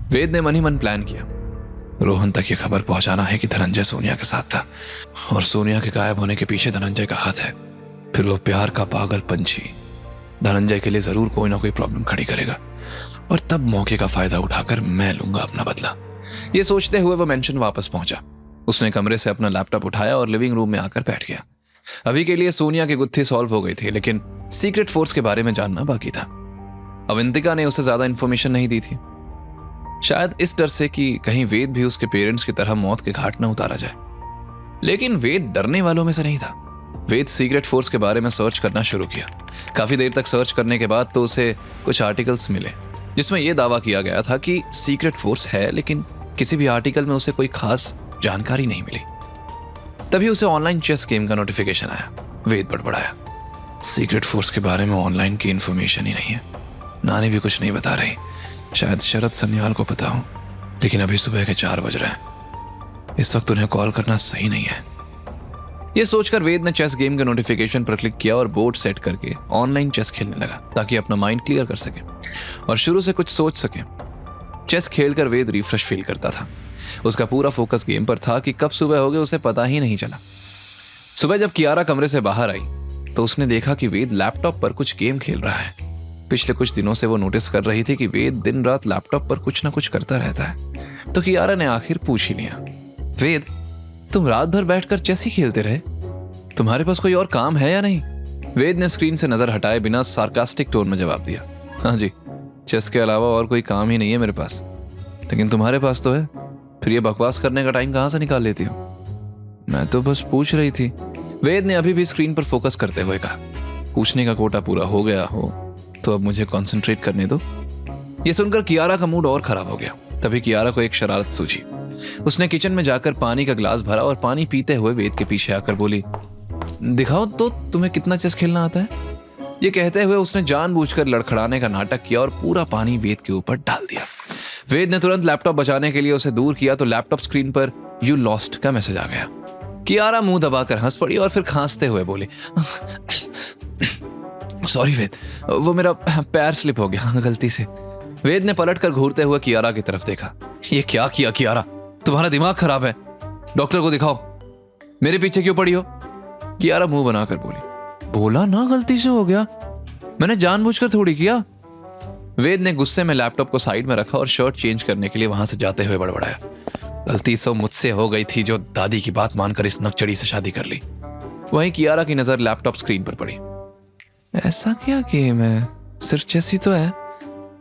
वेद ने मन ही मन प्लान किया। रोहन तक ये खबर पहुंचाना है कि धनंजय सोनिया के साथ था और सोनिया के गायब होने के पीछे धनंजय का हाथ है। फिर वो प्यार का पागल पंछी धनंजय के लिए जरूर कोई ना कोई प्रॉब्लम खड़ी करेगा और तब मौके का फायदा उठाकर मैं लूंगा अपना बदला। ये सोचते हुए वो मेंशन वापस पहुंचा। उसने कमरे से अपना लैपटॉप उठाया और लिविंग रूम में आकर बैठ गया। अभी के लिए सोनिया की गुत्थी सॉल्व हो गई थी, लेकिन सीक्रेट फोर्स के बारे में जानना बाकी था। अवंतिका ने उसे ज्यादा इंफॉर्मेशन नहीं दी थी, शायद इस डर से कि कहीं वेद भी उसके पेरेंट्स की तरह मौत के घाट न उतारा जाए। लेकिन वेद डरने वालों में से नहीं था। वेद सीक्रेट फोर्स के बारे में सर्च करना शुरू किया। काफी देर तक सर्च करने के बाद तो उसे कुछ आर्टिकल्स मिले जिसमें यह दावा किया गया था कि सीक्रेट फोर्स है, लेकिन किसी भी आर्टिकल में उसे कोई खास जानकारी नहीं मिली। तभी उसे ऑनलाइन चेस गेम का नोटिफिकेशन आया। वेद बड़बड़ाया, सीक्रेट फोर्स के बारे में ऑनलाइन की इंफॉर्मेशन ही नहीं है। नानी भी कुछ नहीं बता रही। शायद शरद सन्याल को पता हो, लेकिन अभी सुबह के 4 बज रहे हैं। इस वक्त उन्हें कॉल करना सही नहीं है। यह सोचकर वेद ने चेस गेम के नोटिफिकेशन पर क्लिक किया और बोर्ड सेट करके ऑनलाइन चेस खेलने लगा ताकि अपना माइंड क्लियर कर सके और शुरू से कुछ सोच सके। चेस खेलकर वेद रिफ्रेश फील करता था। उसका पूरा फोकस गेम पर था कि कब सुबह हो गई उसे पता ही नहीं चला। सुबह जब कियारा कमरे से बाहर आई तो उसने देखा कि वेद लैपटॉप पर कुछ गेम खेल रहा है। पिछले कुछ दिनों से वो नोटिस कर रही थी कि वेद दिन रात लैपटॉप पर कुछ ना कुछ करता रहता है। तो कियारा ने आखिर पूछ ही लिया, वेद तुम रात भर बैठकर चेस ही खेलते रहे? तुम्हारे पास कोई और काम है या नहीं? वेद ने स्क्रीन से नजर हटाए बिना सार्कास्टिक टोन में जवाब दिया, हाँ जी, चेस के अलावा और कोई काम ही नहीं है मेरे पास। लेकिन तुम्हारे पास तो है, फिर ये बकवास करने का टाइम कहां से निकाल लेती हो? मैं तो बस पूछ रही थी। वेद ने अभी भी स्क्रीन पर फोकस करते हुए कहा, पूछने का कोटा पूरा हो गया हो तो अब मुझे कंसंट्रेट करने दो। यह सुनकर कियारा का मूड और खराब हो गया। तभी कियारा को एक शरारत सूझी। उसने किचन में जाकर पानी का ग्लास भरा और पानी पीते हुए वेद के पीछे आकर बोली, दिखाओ तो तुम्हें कितना चेस खेलना आता है। ये कहते हुए उसने जानबूझकर लड़खड़ाने का नाटक किया और पूरा पानी वेद के ऊपर डाल दिया। वेद ने तुरंत लैपटॉप बचाने के लिए उसे दूर किया तो लैपटॉप स्क्रीन पर यू लॉस्ट का मैसेज आ गया। कियारा मुंह दबाकर हंस पड़ी और फिर खांसते हुए बोली, सॉरी वेद, वो मेरा पैर स्लिप हो गया गलती से। वेद ने पलटकर घूरते हुए कियारा की तरफ देखा। ये क्या किया कियारा? तुम्हारा दिमाग खराब है, डॉक्टर को दिखाओ। मेरे पीछे क्यों पड़ी हो? कियारा मुंह बनाकर बोली, बोला ना गलती से हो गया, मैंने जानबूझकर थोड़ी किया। वेद ने गुस्से में लैपटॉप को साइड में रखा और शर्ट चेंज करने के लिए वहां से जाते हुए बड़बड़ाया, गलती तो मुझसे हो गई थी जो दादी की बात मानकर इस नकचड़ी से शादी कर ली। वहीं कियारा की नजर लैपटॉप स्क्रीन पर पड़ी। ऐसा क्या गेम है, सिर्फ चेस ही तो है,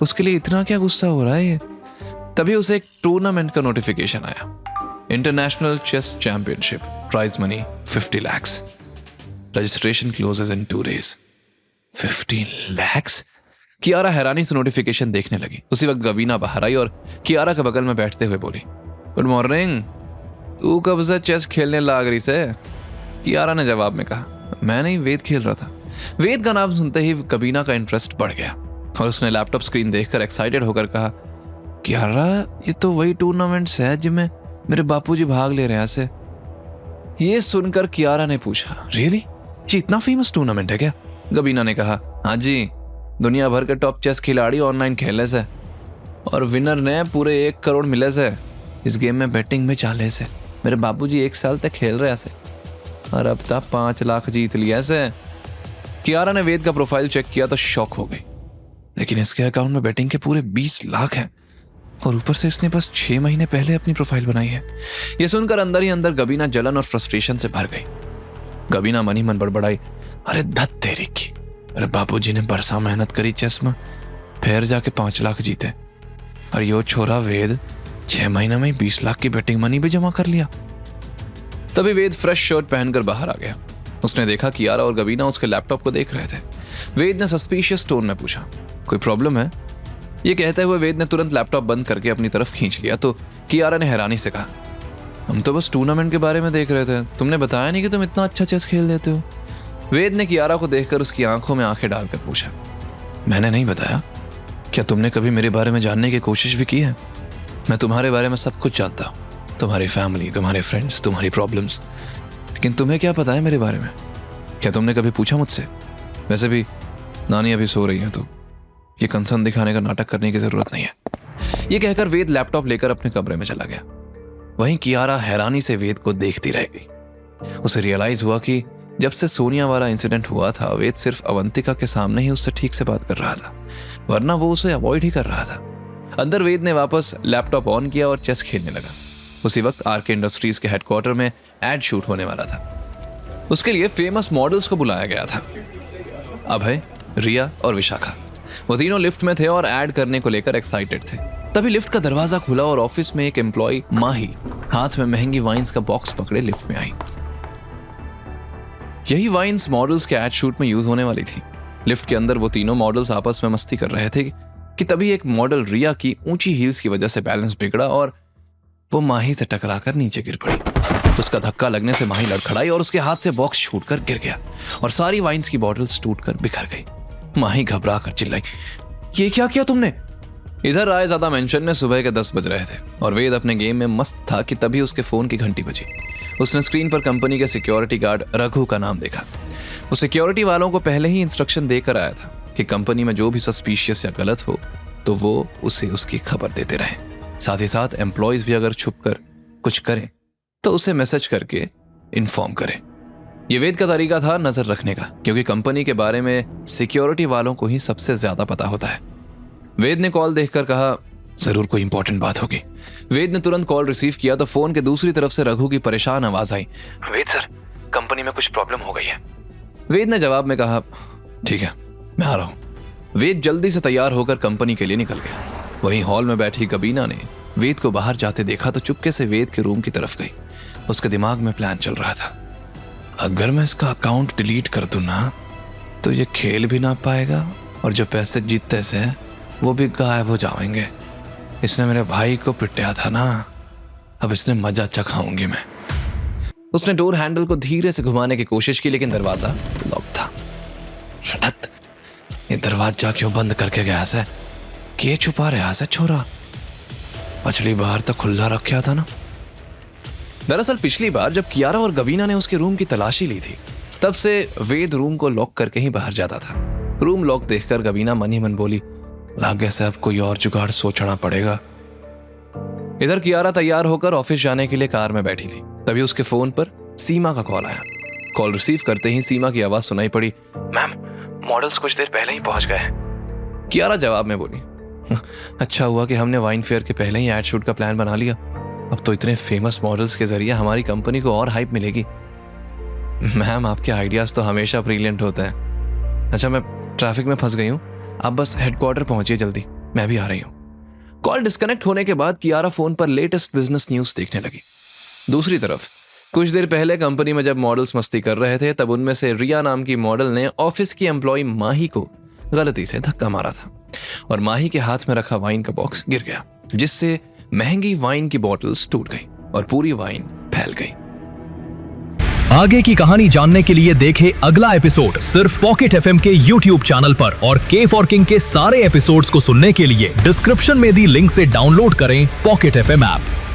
उसके लिए इतना क्या गुस्सा हो रहा है ये? तभी उसे एक टूर्नामेंट का नोटिफिकेशन आया, international chess championship, prize money 50 lakh, registration closes in 2 days। 15 lakh? Kiara हैरानी से नोटिफिकेशन देखने लगी। उसी वक्त गवीना बाहर आई और कियारा के बगल में बैठते हुए बोली, गुड मॉर्निंग, तू कब से चेस खेलने लग रही से? कियारा ने जवाब में कहा, मैं नहीं, वेद खेल रहा था। वेद का नाम सुनते ही गवीना का इंटरेस्ट बढ़ गया और उसने लैपटॉप स्क्रीन देखकर एक्साइटेड होकर कहा, कियारा ये तो वही टूर्नामेंट्स है जिनमें मेरे बापूजी भाग ले रहे हैं ऐसे। ये सुनकर कियारा ने पूछा, रियली, ये इतना फेमस टूर्नामेंट है क्या? गवीना ने कहा, हाँ जी, दुनिया भर के टॉप चेस खिलाड़ी ऑनलाइन खेले से और विनर ने पूरे 1 करोड़ मिले से। इस गेम में बैटिंग में चाले से मेरे बापूजी 1 साल तक खेल रहे ऐसे और अब तक 5 लाख जीत लिया से। कियारा ने वेद का प्रोफाइल चेक किया तो शॉक हो गई, लेकिन इसके अकाउंट में बैटिंग के पूरे 20 लाख हैं और ऊपर से इसने बस 6 महीने पहले अपनी प्रोफाइल बनाई है। यह सुनकर अंदर ही अंदर गवीना जलन और फ्रस्ट्रेशन से भर गई। गवीना मन ही मन बड़बड़ाई, अरे धत तेरी की, अरे बापूजी ने बरसा मेहनत करी चेस में, फिर जाके 5 लाख जीते और यो छोरा वेद 6 महीने में 20 लाख की बैटिंग मनी भी जमा कर लिया। तभी वेद फ्रेश शर्ट पहनकर बाहर आ गया। उसने देखा कियारा और गवीना उसके लैपटॉप को देख रहे थे। वेद ने सस्पिशियस टोन में पूछा, कोई प्रॉब्लम है? ये कहते हुए वेद ने तुरंत लैपटॉप बंद करके अपनी तरफ खींच लिया तो कियारा ने हैरानी से कहा, हम तो बस टूर्नामेंट के बारे में देख रहे थे, तुमने बताया नहीं कि तुम इतना अच्छा चेस खेल लेते हो। वेद ने कियारा को देखकर उसकी आंखों में आंखें डालकर पूछा, मैंने नहीं बताया? क्या तुमने कभी मेरे बारे में जानने की कोशिश भी की है? मैं तुम्हारे बारे में सब कुछ जानता हूँ, तुम्हारी फैमिली, तुम्हारे फ्रेंड्स, तुम्हारी प्रॉब्लम्स, लेकिन तुम्हें क्या पता है मेरे बारे में? क्या तुमने कभी पूछा मुझसे? वैसे भी नानी अभी सो रही है तो ये कंसर्न दिखाने का नाटक करने की जरूरत नहीं है। ये कहकर वेद लैपटॉप लेकर अपने कमरे में चला गया। वहीं कियारा हैरानी से वेद को देखती रह गई। उसे रियलाइज हुआ कि जब से सोनिया वाला इंसिडेंट हुआ था, वेद सिर्फ अवंतिका के सामने ही उससे ठीक से बात कर रहा था, वरना वो उसे अवॉइड ही कर रहा था। अंदर वेद ने वापस लैपटॉप ऑन किया और चेस खेलने लगा। उसी वक्त आरके इंडस्ट्रीज के हेडक्वार्टर में एड शूट होने वाला था। उसके लिए फेमस मॉडल्स को बुलाया गया था। अभय, रिया और विशाखा, वो तीनों लिफ्ट में थे और ऐड करने को लेकर एक्साइटेड थे। तभी लिफ्ट का दरवाजा खुला और ऑफिस में एक एम्प्लॉय माही हाथ में महंगी वाइन्स का बॉक्स पकड़े लिफ्ट में आई। यही वाइन्स मॉडल्स के एड शूट में यूज होने वाली थी। लिफ्ट के अंदर वो तीनों मॉडल्स आपस में मस्ती कर रहे थे कि तभी एक मॉडल रिया की ऊंची हील्स की वजह से बैलेंस बिगड़ा और वो माही से टकराकर नीचे गिर पड़ी। उसका धक्का लगने से माही लड़खड़ाई और उसके हाथ से बॉक्स छूटकर गिर गया और सारी वाइन्स की बॉटल्स टूटकर बिखर गई। माही घबरा कर चिल्लाई, ये क्या किया तुमने? इधर रायज़ादा मेंशन में सुबह के 10 बज रहे थे और वेद अपने गेम में मस्त था कि तभी उसके फोन की घंटी बजी। उसने स्क्रीन पर कंपनी के सिक्योरिटी गार्ड रघु का नाम देखा। वो सिक्योरिटी वालों को पहले ही इंस्ट्रक्शन देकर आया था कि कंपनी में जो भी सस्पिशियस या गलत हो तो वो उसे उसकी खबर देते रहें। साथ ही साथ एम्प्लॉयज भी अगर छुपकर कुछ करें तो उसे मैसेज करके इन्फॉर्म करें। ये वेद का तरीका था नजर रखने का, क्योंकि कंपनी के बारे में सिक्योरिटी वालों को ही सबसे ज्यादा पता होता है। वेद ने कॉल देखकर कहा, जरूर कोई इंपॉर्टेंट बात होगी। वेद ने तुरंत कॉल रिसीव किया तो फोन के दूसरी तरफ से रघु की परेशान आवाज आई, वेद सर, कंपनी में कुछ प्रॉब्लम हो गई है। वेद ने जवाब में कहा, ठीक है, मैं आ रहा हूं। वेद जल्दी से तैयार होकर कंपनी के लिए निकल गया। वहीं हॉल में बैठी गबीना ने वेद को बाहर जाते देखा तो चुपके से वेद के रूम की तरफ गई। उसके दिमाग में प्लान चल रहा था, अगर मैं इसका अकाउंट डिलीट कर दूं ना तो ये खेल भी ना पाएगा और जो पैसे जीतते से वो भी गायब हो जाएंगे। इसने मेरे भाई को पिटाया था ना, अब इसने मजा चखाऊंगी मैं। उसने डोर हैंडल को धीरे से घुमाने की कोशिश की लेकिन दरवाजा लॉक था। शट, ये दरवाजा क्यों बंद करके गया है? के छुपा रहा है छोरा? पिछली बार तो खुला रखा था ना। दरअसल पिछली बार जब कियारा और गबीना ने उसके रूम की तलाशी ली थी तब से वेद रूम को लॉक करके ही बाहर जाता था। रूम लॉक देखकर गबीना मन ही मन बोली, आगे से अब कोई और जुगाड़ सोचना पड़ेगा। इधर कियारा तैयार होकर ऑफिस जाने के लिए कार में बैठी थी। तभी उसके फोन पर सीमा का कॉल आया। कॉल रिसीव करते ही सीमा की आवाज सुनाई पड़ी, मैम, मॉडल्स कुछ देर पहले ही पहुंच गए हैं। कियारा जवाब में बोली, अच्छा हुआ कि हमने वाइन फेयर के पहले ही एड शूट का प्लान बना लिया। अब तो इतने फेमस मॉडल्स के जरिए हमारी कंपनी को और हाइप मिलेगी। मैम, आपके आइडियाज तो हमेशा ब्रिलियंट होते हैं। अच्छा, मैं ट्रैफिक में फंस गई हूँ, आप बस हेडक्वार्टर पहुंचिए जल्दी, मैं भी आ रही हूँ। कॉल डिस्कनेक्ट होने के बाद कियारा फोन पर लेटेस्ट बिजनेस न्यूज देखने लगी। दूसरी तरफ कुछ देर पहले कंपनी में जब मॉडल्स मस्ती कर रहे थे तब उनमें से रिया नाम की मॉडल ने ऑफिस की एम्प्लॉय माही को गलती से धक्का मारा था और माही के हाथ में रखा वाइन का बॉक्स गिर गया, जिससे महंगी वाइन की बॉटल्स टूट गई और पूरी वाइन फैल गई। आगे की कहानी जानने के लिए देखें अगला एपिसोड सिर्फ पॉकेट एफएम के YouTube चैनल पर और के फॉर किंग के सारे एपिसोड्स को सुनने के लिए डिस्क्रिप्शन में दी लिंक से डाउनलोड करें पॉकेट एफएम ऐप।